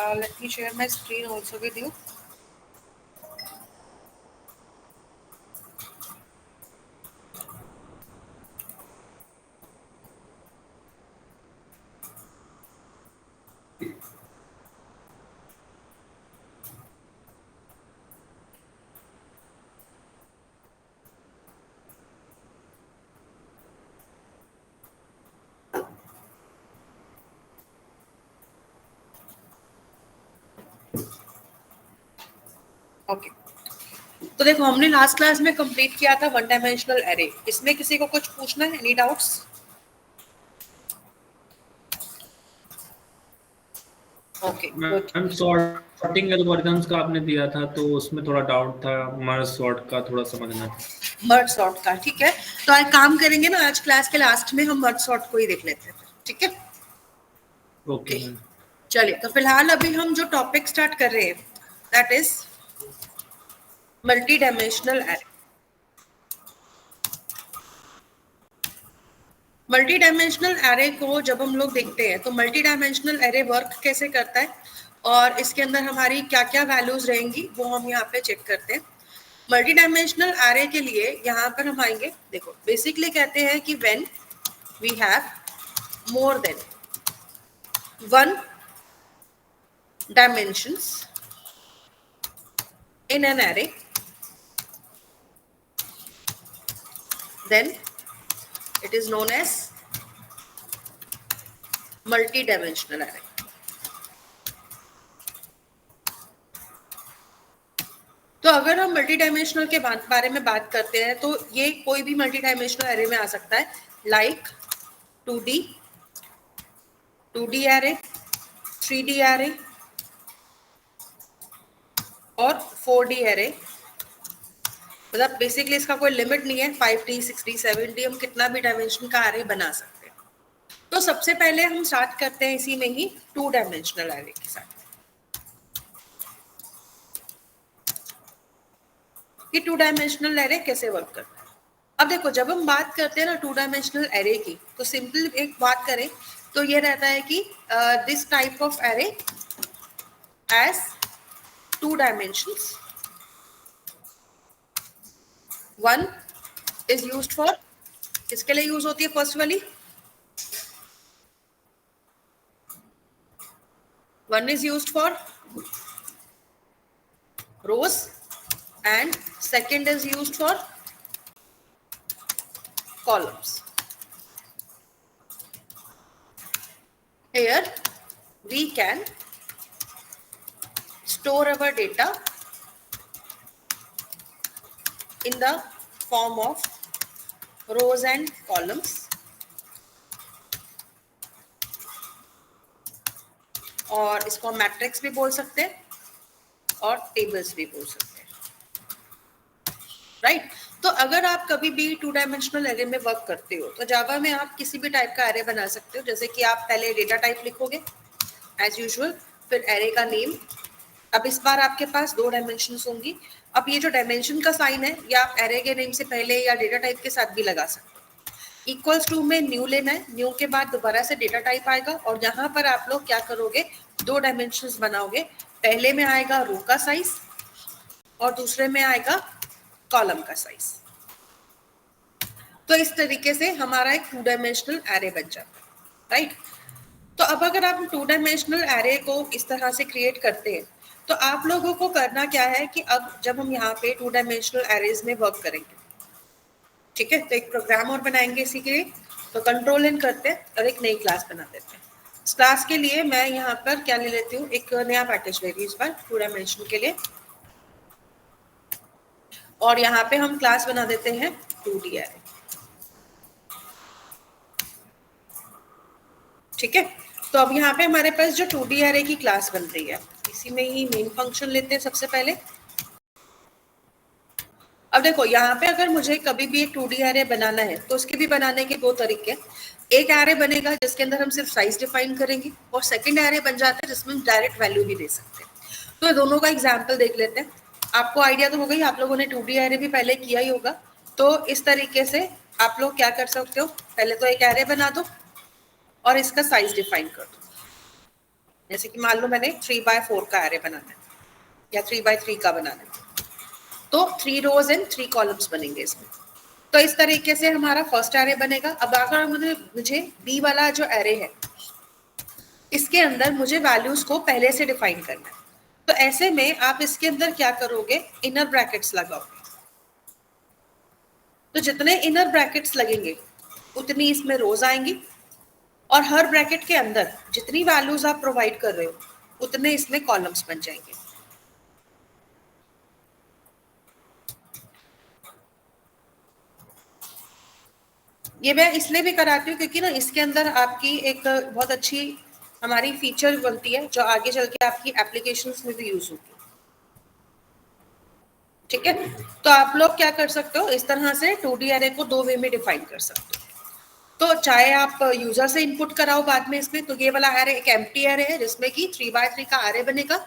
Let me share my screen also with you. Okay तो देखो हमने लास्ट क्लास में कंप्लीट किया था वन डायमेंशनल एरे। इसमें किसी को कुछ पूछना है? Any doubts? Okay ma'am sorting algorithms का आपने दिया था तो उसमें थोड़ा डाउट था, मर्ज सॉर्ट का थोड़ा समझना था। मर्ज सॉर्ट का ठीक है, तो आज काम करेंगे ना, आज क्लास के लास्ट में हम मर्ज सॉर्ट को ही देख लेते हैं, ठीक है? Okay ma'am. चलिए तो फिलहाल अभी हम जो टॉपिक स्टार्ट कर रहे हैं that is multi dimensional array. Multi dimensional array को जब हम लोग देखते हैं तो मल्टी डायमेंशनल एरे वर्क कैसे करता है और इसके अंदर हमारी क्या क्या वैल्यूज रहेंगी वो हम यहाँ पे चेक करते हैं। मल्टी डायमेंशनल एरे के लिए यहाँ पर हम आएंगे। देखो बेसिकली कहते हैं कि when we have more than one dimensions in an array, then it is known as multi-dimensional array. तो अगर हम मल्टी डायमेंशनल के बारे में बात करते हैं तो ये कोई भी मल्टी डायमेंशनल एरे में आ सकता है, like 2D array, 3D array और 4D एरे। मतलब बेसिकली इसका कोई लिमिट नहीं है, 5D 6D 7D हम कितना भी डायमेंशन का एरे बना सकते हैं। तो सबसे पहले हम स्टार्ट करते हैं इसी में ही 2 डायमेंशनल एरे के साथ। कि 2 डायमेंशनल एरे कैसे वर्क करता है। अब देखो जब हम बात करते हैं ना 2 डायमेंशनल एरे की, तो सिंपल एक बात करें तो ये रहता है कि this type of array as 2 dimensions, one is used for, किसके लिए यूज होती है फर्स्ट वाली? One is used for rows and second is used for columns. Here we can store our data in the form of rows and columns, और इसको matrix भी बोल सकते हैं और टेबल्स भी बोल सकते हैं, राइट? तो अगर आप कभी भी 2 डायमेंशनल एरे में वर्क करते हो तो जावा में आप किसी भी टाइप का एरे बना सकते हो। जैसे कि आप पहले डेटा टाइप लिखोगे एज यूजुअल, फिर एरे का नेम। अब इस बार आपके पास 2 डायमेंशंस होंगी। अब ये जो डायमेंशन का साइन है ये आप एरे के नेम से पहले या डेटा टाइप के साथ भी लगा सकते हो। इक्वल्स टू में न्यू लेना है, न्यू के बाद दोबारा से डेटा टाइप आएगा और यहाँ पर आप लोग क्या करोगे, 2 डायमेंशंस बनाओगे। पहले में आएगा रो का साइज और दूसरे में आएगा कॉलम का साइज। तो इस तरीके से हमारा एक 2 डायमेंशनल एरे बन जाता है, राइट? तो अब अगर आप 2 डायमेंशनल एरे को इस तरह से क्रिएट करते हैं तो आप लोगों को करना क्या है कि अब जब हम यहाँ पे 2 डायमेंशनल एरेज में वर्क करेंगे, ठीक है, तो एक प्रोग्राम और बनाएंगे इसी के लिए। तो कंट्रोल इन करते हैं और एक नई क्लास बना देते हैं। इस क्लास के लिए मैं यहाँ पर क्या ले लेती हूँ, एक नया पैकेज ले रही हूँ इस बार 2 डायमेंशन के लिए, और यहाँ पे हम क्लास बना देते हैं 2D एरे, ठीक है। तो अब यहाँ पे हमारे पास जो 2D एरे की क्लास बन रही है, इसी में ही मेन फंक्शन लेते हैं सबसे पहले। अब देखो यहाँ पे अगर मुझे कभी भी एक 2D एरे बनाना है तो उसके भी बनाने के 2 तरीके। एक एरे बनेगा जिसके अंदर हम सिर्फ साइज डिफाइन करेंगे, और सेकंड एरे बन जाता है जिसमें हम डायरेक्ट वैल्यू भी दे सकते हैं। तो दोनों का एग्जाम्पल देख लेते हैं। आपको आइडिया तो होगा ही, आप लोगों ने 2D एरे भी पहले किया ही होगा। तो इस तरीके से आप लोग क्या कर सकते हो, पहले तो एक एरे बना दो और इसका साइज डिफाइन कर दो। जैसे कि मान लो मैंने 3x4 का एरे बनाना है या 3x3 का बनाना है, तो 3 रोज एंड 3 कॉलम्स बनेंगे इसमें। तो इस तरीके से हमारा फर्स्ट एरे बनेगा। अब अगर मुझे बी वाला जो एरे है इसके अंदर मुझे वैल्यूज को पहले से डिफाइन करना है, तो ऐसे में आप इसके अंदर क्या करोगे, इनर ब्रैकेट्स लगाओगे। तो जितने इनर ब्रैकेट्स लगेंगे उतनी इसमें रोज आएंगी, और हर ब्रैकेट के अंदर जितनी वैल्यूज आप प्रोवाइड कर रहे हो उतने इसमें कॉलम्स बन जाएंगे। ये मैं इसलिए भी कराती हूँ क्योंकि ना इसके अंदर आपकी एक बहुत अच्छी हमारी फीचर बनती है जो आगे चल के आपकी एप्लीकेशंस में भी यूज होगी। ठीक है, तो आप लोग क्या कर सकते हो, इस तरह से 2D एरे को 2 वे में डिफाइन कर सकते हो। तो चाहे आप यूजर से इनपुट कराओ बाद में इसमें, तो ये वाला एरे एक एम्प्टी एरे है जिसमें कि 3x3 का एरे बनेगा,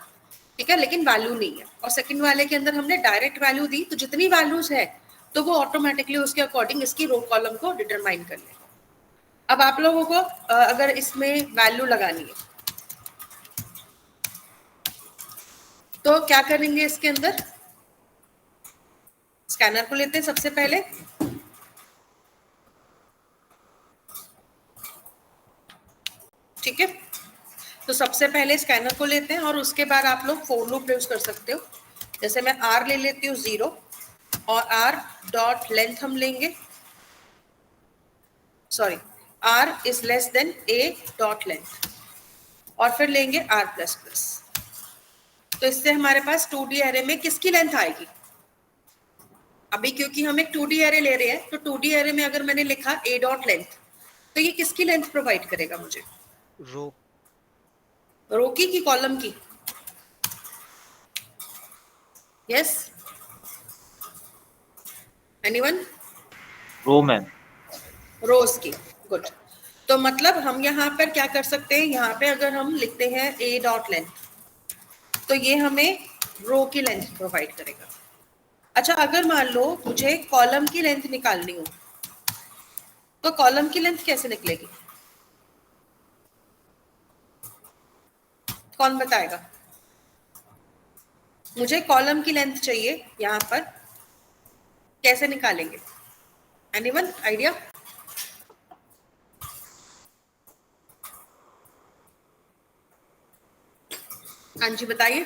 ठीक है, लेकिन वैल्यू नहीं है। और सेकंड वाले के अंदर हमने डायरेक्ट वैल्यू दी, तो जितनी वैल्यूज है तो वो ऑटोमेटिकली उसके अकॉर्डिंग इसकी रो कॉलम को डिटरमाइन कर लेगा। अब आप लोगों को अगर इसमें वैल्यू लगानी है तो क्या करेंगे, इसके अंदर स्कैनर को लेते हैं सबसे पहले। ठीक है, तो सबसे पहले स्कैनर को लेते हैं और उसके बाद आप लोग फॉर लूप यूज कर सकते हो। जैसे मैं r ले लेती हूँ 0 और r डॉट लेंथ हम लेंगे, sorry r is less than a dot length, और फिर लेंगे r प्लस प्लस। तो इससे हमारे पास 2D एरे में किसकी लेंथ आएगी, अभी क्योंकि हम एक 2D एरे ले रहे हैं, तो 2D एरे में अगर मैंने लिखा a डॉट लेंथ, तो ये किसकी लेंथ प्रोवाइड करेगा मुझे, रो की कॉलम की। Yes, anyone? Row ma'am. Rows की, गुड। तो मतलब हम यहाँ पर क्या कर सकते हैं, यहाँ पे अगर हम लिखते हैं a डॉट लेंथ, तो ये हमें रो की लेंथ प्रोवाइड करेगा। अच्छा, अगर मान लो मुझे कॉलम की लेंथ निकालनी हो, तो कॉलम की लेंथ कैसे निकलेगी, कौन बताएगा? मुझे कॉलम की लेंथ चाहिए, यहाँ पर कैसे निकालेंगे, एनीवन आइडिया? हाँ जी बताइए।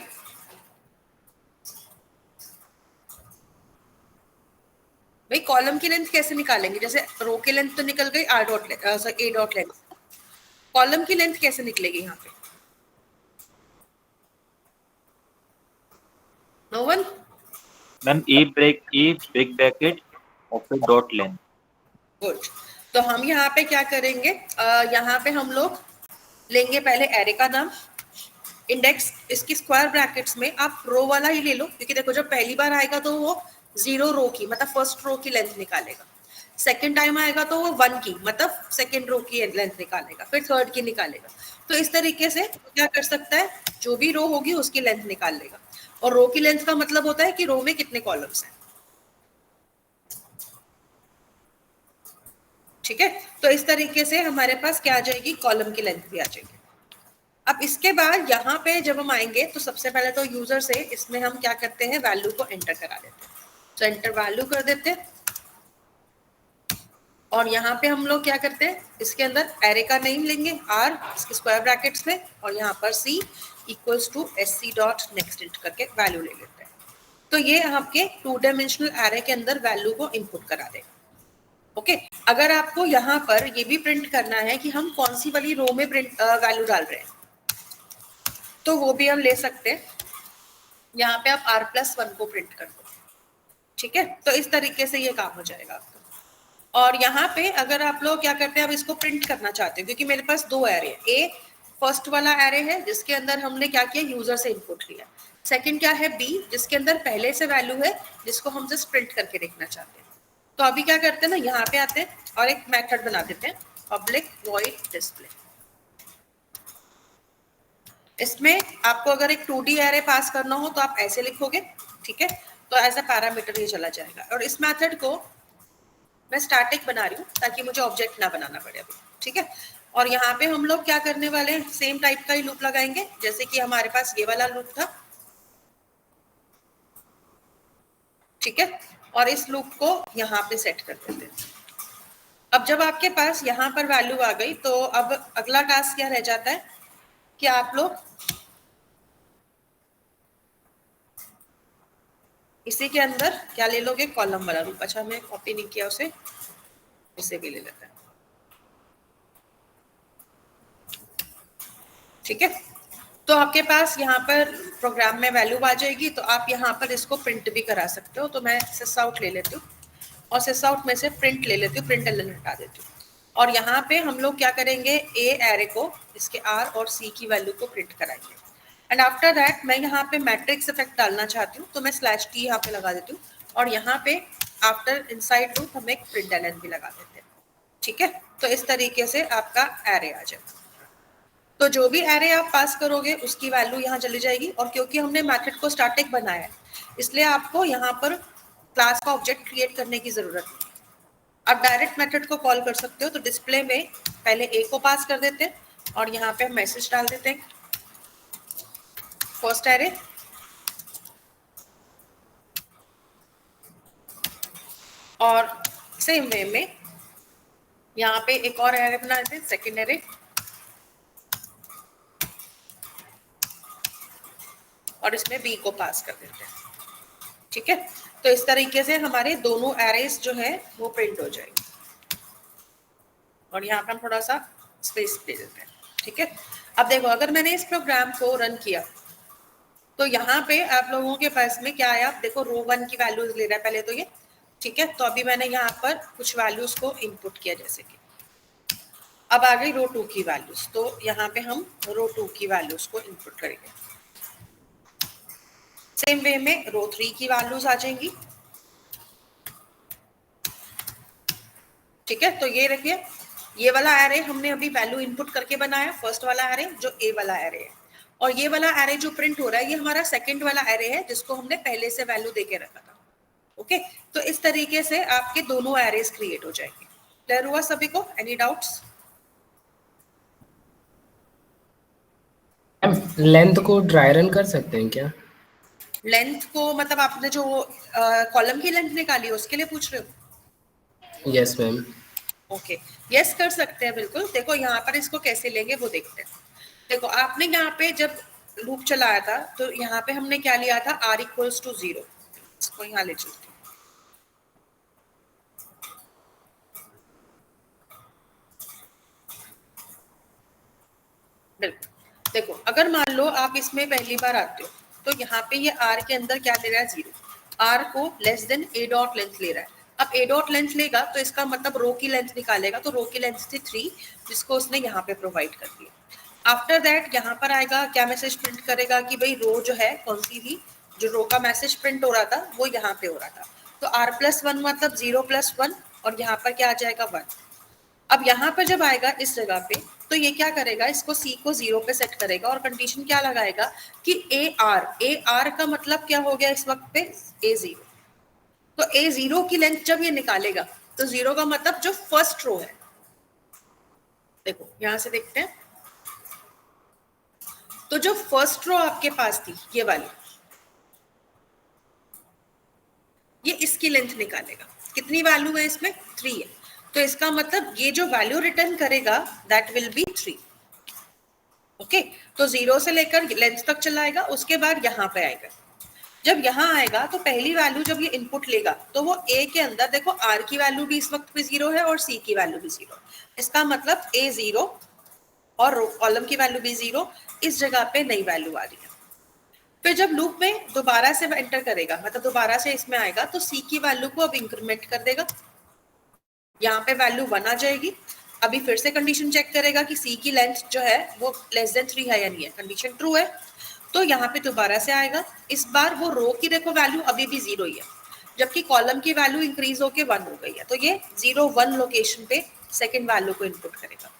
भाई कॉलम की लेंथ कैसे निकालेंगे, जैसे रो की लेंथ तो निकल गई r dot a dot length, column की लेंथ कैसे निकलेगी यहाँ पे, no one? Ma'am a big bracket और फिर डॉट लेंथ। गुड। तो हम यहाँ पे क्या करेंगे, यहाँ पे हम लोग लेंगे पहले एरे का नाम, इंडेक्स इसकी स्क्वायर ब्रैकेट्स में आप रो वाला ही ले लो, क्योंकि देखो जब पहली बार आएगा तो वो 0 रो की मतलब फर्स्ट रो की लेंथ निकालेगा, सेकंड टाइम आएगा तो वो 1 की मतलब सेकंड रो की लेंथ निकालेगा, फिर थर्ड की निकालेगा। तो इस तरीके से क्या कर सकता है, जो भी रो होगी उसकी लेंथ निकाल लेगा। और रो की लेंथ का मतलब होता है कि रो में कितने कॉलम्स हैं। ठीक है, तो इस तरीके से हमारे पास क्या आ जाएगी, कॉलम की लेंथ भी आ जाएगी। अब इसके बाद यहाँ पे जब हम आएंगे तो सबसे पहले तो यूजर से इसमें हम क्या करते हैं, वैल्यू को एंटर करा देते हैं। तो एंटर वैल्यू कर देते हैं, और यहाँ पे हम लोग क्या करते हैं, इसके अंदर एरे का नेम लेंगे r इसके स्क्वायर ब्रैकेट्स में, और यहाँ पर c equals to sc dot next int करके वैल्यू ले लेते हैं। तो ये आपके 2 डायमेंशनल एरे के अंदर वैल्यू को इनपुट करा देगा। ओके, अगर आपको यहाँ पर ये भी प्रिंट करना है कि हम कौन सी वाली रो में प्रिंट वैल्यू डाल रहे हैं, तो वो भी हम ले सकते हैं। यहाँ पे आप r+1 को प्रिंट कर दो। ठीक है, तो इस तरीके से ये काम हो जाएगा आपका। और यहाँ पे अगर आप लोग क्या करते हैं, अब इसको प्रिंट करना चाहते हैं, क्योंकि मेरे पास 2 एरे है, ए फर्स्ट वाला एरे है जिसके अंदर हमने क्या किया, यूजर से इनपुट लिया। सेकंड क्या है, बी जिसके अंदर पहले से वैल्यू है जिसको हम जस्ट प्रिंट करके देखना चाहते हैं। तो अभी क्या करते हैं ना, यहाँ पे आते हैं और एक मेथड बना देते हैं, पब्लिक वॉइड डिस्प्ले। इसमें आपको अगर एक 2D एरे पास करना हो तो आप ऐसे लिखोगे, ठीक है, तो ऐसा पैरामीटर ये चला जाएगा। और इस मेथड को मैं स्टैटिक बना रही हूँ ताकि मुझे ऑब्जेक्ट ना बनाना पड़े अभी। ठीक है, और यहाँ पे हम लोग क्या करने वाले हैं, सेम टाइप का ही लूप लगाएंगे जैसे कि हमारे पास ये वाला लूप था, ठीक है। और इस लूप को यहाँ पे सेट कर देते हैं। अब जब आपके पास यहाँ पर वैल्यू आ गई तो अब अगला टास्क क्या रह जाता है कि आप लोग इसी के अंदर क्या ले लोगे, कॉलम वाला रूप। अच्छा हमने कॉपी नहीं किया उसे, इसे भी ले लेते हैं, ठीक है। तो आपके पास यहाँ पर प्रोग्राम में वैल्यू आ जाएगी, तो आप यहाँ पर इसको प्रिंट भी करा सकते हो। तो मैं सिस आउट ले लेती हूँ और सिस आउट में से प्रिंट ले लेती हूँ, प्रिंट एलएन हटा देती हूँ। और यहाँ पे हम लोग क्या करेंगे, ए एरे को इसके आर और सी की वैल्यू को प्रिंट कराएंगे। एंड आफ्टर दैट मैं यहाँ पे मैट्रिक्स इफेक्ट डालना चाहती हूँ, तो मैं स्लैश टी यहाँ पे लगा देती हूँ और यहाँ पे आफ्टर इनसाइड लूप हम एक प्रिंट एलएन भी लगा देते हैं, ठीक है। तो इस तरीके से आपका एरे आ जाएगा। तो जो भी एरे आप पास करोगे उसकी वैल्यू यहाँ चली जाएगी। और क्योंकि हमने मेथड को स्टैटिक बनाया है इसलिए आपको यहाँ पर क्लास का ऑब्जेक्ट क्रिएट करने की जरूरत नहीं। आप डायरेक्ट मेथड को कॉल कर सकते हो। तो डिस्प्ले में पहले ए को पास कर देते हैं और यहाँ पे हम मैसेज डाल देते हैं फर्स्ट एरे, और सेम वे में यहाँ पे एक और एरे बना देते हैं सेकेंड एरे, और इसमें बी को पास कर देते हैं, ठीक है। तो इस तरीके से हमारे दोनों एरेस जो है वो प्रिंट हो जाएंगे। और यहाँ पे हम थोड़ा सा स्पेस दे देते हैं, ठीक है। अब देखो अगर मैंने इस प्रोग्राम को रन किया तो यहाँ पे आप लोगों के पास में क्या आया, देखो रो 1 की वैल्यूज ले रहा है पहले तो ये, ठीक है। तो अभी मैंने यहाँ पर कुछ वैल्यूज को इनपुट किया, जैसे कि अब आ गई रो 2 की वैल्यूज। तो यहाँ पे हम रो 2 की वैल्यूज को इनपुट करेंगे। सेम वे में रो 3 की वैल्यूज आ जाएंगी, ठीक है। तो ये देखिए ये वाला एरे हमने अभी वैल्यू इनपुट करके बनाया, फर्स्ट वाला एरे जो ए वाला एरे है, और ये वाला एरे जो प्रिंट हो रहा है ये हमारा सेकंड वाला एरे है जिसको हमने पहले से वैल्यू देके रखा था, ओके। तो इस तरीके से आपके दोनों एरेस क्रिएट हो जाएंगे। क्लियर हुआ सभी को? Any doubts? लेंथ को ड्राई रन कर सकते हैं क्या? लेंथ को मतलब आपने जो कॉलम की लेंथ निकाली है उसके लिए पूछ रहे हो? Yes ma'am. ओके, यस कर सकते हैं बिल्कुल। देखो यहाँ पर इसको कैसे लेंगे वो देखते हैं। देखो आपने यहाँ पे जब लूप चलाया था तो यहाँ पे हमने क्या लिया था, r इक्वल्स टू 0। इसको यहाँ ले चलते हैं, बिल्कुल। देखो अगर मान लो आप इसमें पहली बार आते हो तो यहाँ पे ये r के अंदर क्या ले रहा है, 0। r को less than a dot length ले रहा है। अब a डॉट लेंथ लेगा तो इसका मतलब रो की लेंथ निकालेगा, तो रो की लेंथ थी 3 जिसको उसने यहाँ पे प्रोवाइड कर दिया। आफ्टर दैट यहाँ पर आएगा, क्या मैसेज प्रिंट करेगा कि भाई रो जो है कौन सी थी, जो रो का मैसेज प्रिंट हो रहा था वो यहाँ पे हो रहा था। तो r+1 मतलब 0+1 और यहाँ पर क्या आ जाएगा 1। अब यहाँ पर जब आएगा इस जगह पे तो ये क्या करेगा, इसको c को 0 पे सेट करेगा और कंडीशन क्या लगाएगा कि ar का मतलब क्या हो गया इस वक्त पे, a0। तो a0 की लेंथ जब ये निकालेगा तो 0 का मतलब जो फर्स्ट रो है, देखो यहां से देखते हैं, तो जो फर्स्ट रो आपके पास थी ये वाली, ये इसकी लेंथ निकालेगा। कितनी वैल्यू है इसमें, 3 है। तो इसका मतलब ये जो वैल्यू रिटर्न करेगा दैट विल बी 3, ओके। तो 0 से लेकर लेंथ तक चलाएगा, उसके बाद यहाँ पे आएगा। जब यहाँ आएगा तो पहली वैल्यू जब ये इनपुट लेगा तो वो a के अंदर, देखो r की वैल्यू भी इस वक्त पे 0 है और c की वैल्यू भी 0। इसका मतलब a 0 और कॉलम की वैल्यू भी 0, इस जगह पे नई वैल्यू आ रही है। फिर जब लूप में दोबारा से एंटर करेगा, मतलब दोबारा से इसमें आएगा, तो c की वैल्यू को अब इंक्रीमेंट कर देगा, यहाँ पे वैल्यू 1 आ जाएगी। अभी फिर से कंडीशन चेक करेगा कि c की लेंथ जो है वो लेस देन 3 है या नहीं है, कंडीशन ट्रू है। तो यहाँ पे दोबारा से आएगा, इस बार वो रो की देखो वैल्यू अभी भी 0 ही है, जबकि कॉलम की वैल्यू इंक्रीज होके 1 हो गई है। तो ये 0 1 लोकेशन पे सेकंड वैल्यू को इनपुट करेगा।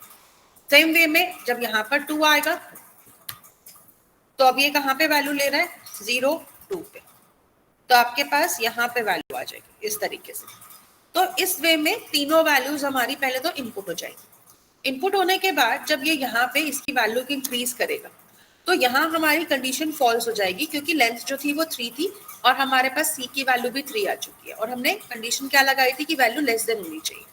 सेम वे में जब यहाँ पर 2 आएगा तो अब ये कहाँ पे वैल्यू ले रहा है, 0 2 पे, तो आपके पास यहाँ पे वैल्यू आ जाएगी इस तरीके से। तो इस वे में तीनों वैल्यूज हमारी पहले तो इनपुट हो जाएगी। इनपुट होने के बाद जब ये यहाँ पे इसकी वैल्यू को इंक्रीज करेगा तो यहाँ हमारी कंडीशन फॉल्स हो जाएगी, क्योंकि लेंथ जो थी वो 3 थी और हमारे पास c की वैल्यू भी 3 आ चुकी है और हमने कंडीशन क्या लगाई थी कि वैल्यू लेस देन होनी चाहिए।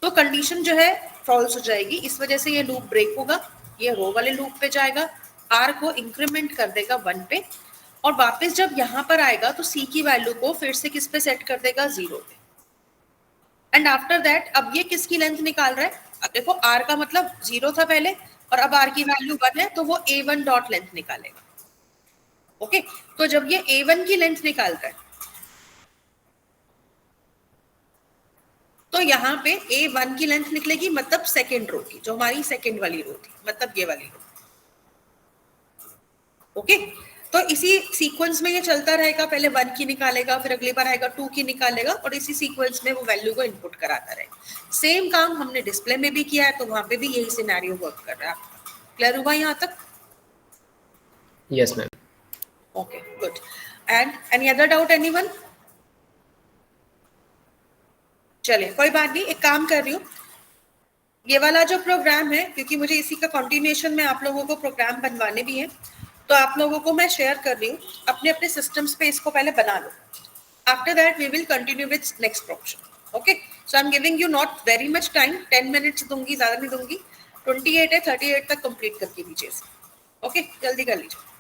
तो कंडीशन जो है फॉल्स हो जाएगी, इस वजह से ये लूप ब्रेक होगा, ये रो वाले लूप पे जाएगा, r को इंक्रीमेंट कर देगा 1 पे और वापस जब यहाँ पर आएगा तो c की वैल्यू को फिर से किस पे सेट कर देगा 0 पे। एंड आफ्टर दैट अब ये किसकी लेंथ निकाल रहा है, अब देखो r का मतलब 0 था पहले और अब r की वैल्यू 1 है तो वो a1 डॉट लेंथ निकालेगा। ओके तो जब ये a1 की लेंथ निकालता है तो यहाँ पे a1 की लेंथ निकलेगी, मतलब सेकेंड रो की, जो हमारी सेकेंड वाली रो थी, मतलब ये वाली रो। ओके तो इसी सीक्वेंस में ये चलता रहेगा, पहले 1 की निकालेगा, फिर अगली बार आएगा 2 की निकालेगा और इसी सीक्वेंस में वो वैल्यू को इनपुट कराता रहेगा। सेम काम हमने डिस्प्ले में भी किया है, तो वहां पे भी यही सिनेरियो वर्क कर रहा है। क्लियर हुआ यहाँ तक? Yes ma'am. Okay good. And any other doubt anyone? चलिए कोई बात नहीं, एक काम कर रही हूँ, ये वाला जो प्रोग्राम है, क्योंकि मुझे इसी का कंटिन्यूएशन में आप लोगों को प्रोग्राम बनवाने भी है, तो आप लोगों को मैं शेयर कर रही हूँ, अपने अपने सिस्टम्स पे इसको पहले बना लो। After that we will continue with next option. Okay so I am giving you not very much time, 10 minutes दूंगी, ज्यादा नहीं दूंगी। 28 है, 38 तक कंप्लीट करके दीजिए। ओके जल्दी कर लीजिए।